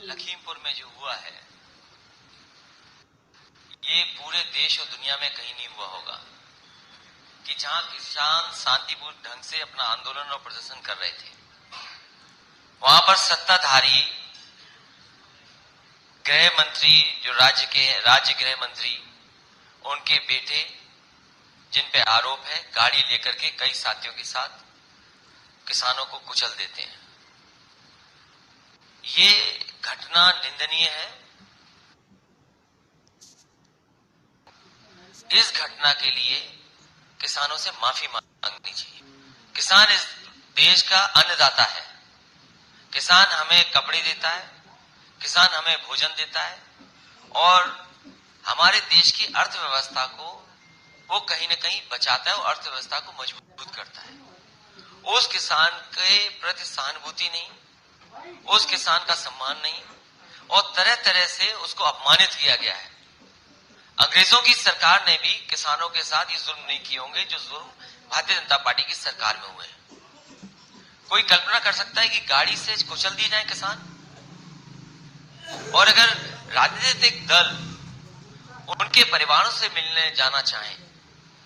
लखीमपुर में जो हुआ है, ये पूरे देश और दुनिया में कहीं नहीं हुआ होगा कि जहां किसान शांतिपूर्ण ढंग से अपना आंदोलन और प्रदर्शन कर रहे थे, वहां पर सत्ताधारी गृह मंत्री, जो राज्य गृह मंत्री, उनके बेटे, जिन पे आरोप है, गाड़ी लेकर के कई साथियों के साथ किसानों को कुचल देते हैं। ये घटना निंदनीय है। इस घटना के लिए किसानों से माफी मांगनी चाहिए। किसान इस देश का अन्नदाता है। किसान हमें कपड़े देता है, किसान हमें भोजन देता है और हमारे देश की अर्थव्यवस्था को वो कहीं न कहीं बचाता है और अर्थव्यवस्था को मजबूत करता है। उस किसान के प्रति सहानुभूति नहीं, उस किसान का सम्मान नहीं और तरह तरह से उसको अपमानित किया गया है। अंग्रेजों की सरकार ने भी किसानों के साथ ये जुल्म नहीं किए होंगे जो जुल्म भारतीय जनता पार्टी की सरकार में हुए हैं। कोई कल्पना कर सकता है कि गाड़ी से कुचल दिए जाए किसान? और अगर राजनीतिक दल उनके परिवारों से मिलने जाना चाहे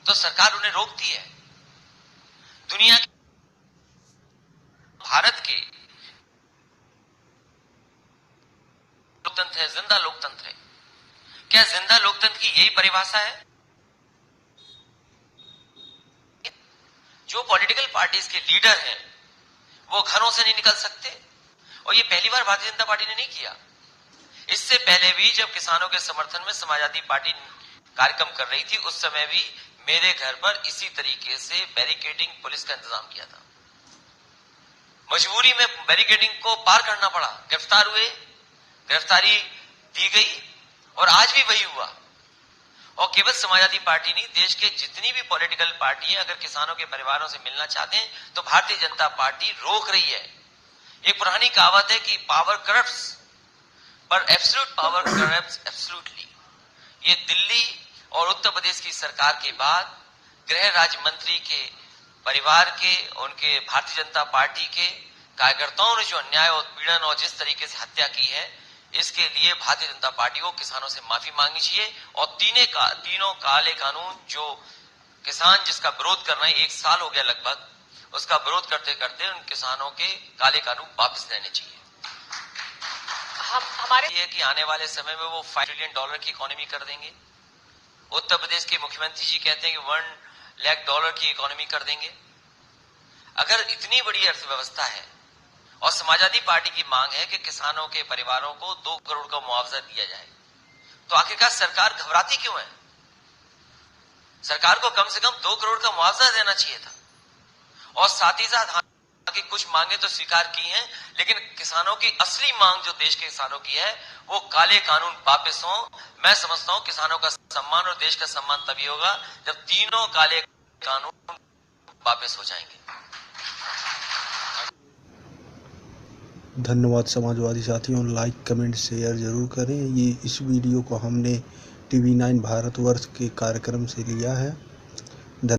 तो सरकार उन्हें रोकती है। दुनिया के, भारत के लोकतंत्र है, जिंदा लोकतंत्र है। क्या जिंदा लोकतंत्र की यही परिभाषा है? जो पॉलिटिकल पार्टीज के लीडर हैं वो घरों से नहीं निकल सकते, और ये पहली बार भारतीय जनता पार्टी ने नहीं किया। इससे पहले भी जब किसानों के समर्थन में समाजवादी पार्टी कार्यक्रम कर रही थी, उस समय भी मेरे घर पर इसी तरीके से बैरिकेडिंग पुलिस का इंतजाम किया था। मजबूरी में बैरिकेडिंग को पार करना पड़ा, गिरफ्तार हुए, गिरफ्तारी दी गई और आज भी वही हुआ। और केवल समाजवादी पार्टी नहीं, देश के जितनी भी पॉलिटिकल पार्टी है, अगर किसानों के परिवारों से मिलना चाहते हैं तो भारतीय जनता पार्टी रोक रही है। एक पुरानी कहावत है कि पावर करप्ट्स, पर एब्सोल्यूट पावर करप्ट्स एब्सोल्यूटली। ये दिल्ली और उत्तर प्रदेश की सरकार के बाद गृह राज्य मंत्री के परिवार के, उनके भारतीय जनता पार्टी के कार्यकर्ताओं ने जो अन्याय और पीड़न और जिस तरीके से हत्या की है, इसके लिए भारतीय जनता पार्टी को किसानों से माफी मांगनी चाहिए। और तीनों काले कानून जो किसान जिसका विरोध कर रहे हैं, 1 साल हो गया लगभग, उसका विरोध करते करते उन किसानों के काले कानून वापस लेने चाहिए। हमारे ये कि आने वाले समय में वो $5 ट्रिलियन की इकोनॉमी कर देंगे। उत्तर प्रदेश के मुख्यमंत्री जी कहते हैं कि $1 लाख की इकोनॉमी कर देंगे। अगर इतनी बड़ी अर्थव्यवस्था है और समाजवादी पार्टी की मांग है कि किसानों के परिवारों को 2 करोड़ का मुआवजा दिया जाए, तो आखिरकार सरकार घबराती क्यों है? सरकार को कम से कम 2 करोड़ का मुआवजा देना चाहिए था। और साथ ही साथ की कुछ मांगे तो स्वीकार की हैं, लेकिन किसानों की असली मांग जो देश के किसानों की है, वो काले कानून वापस हो। मैं समझता हूं किसानों का सम्मान और देश का सम्मान तभी होगा जब तीनों काले कानून वापस हो जाएंगे। धन्यवाद समाजवादी साथियों। लाइक, कमेंट, शेयर जरूर करें। ये इस वीडियो को हमने TV9 भारतवर्ष के कार्यक्रम से लिया है।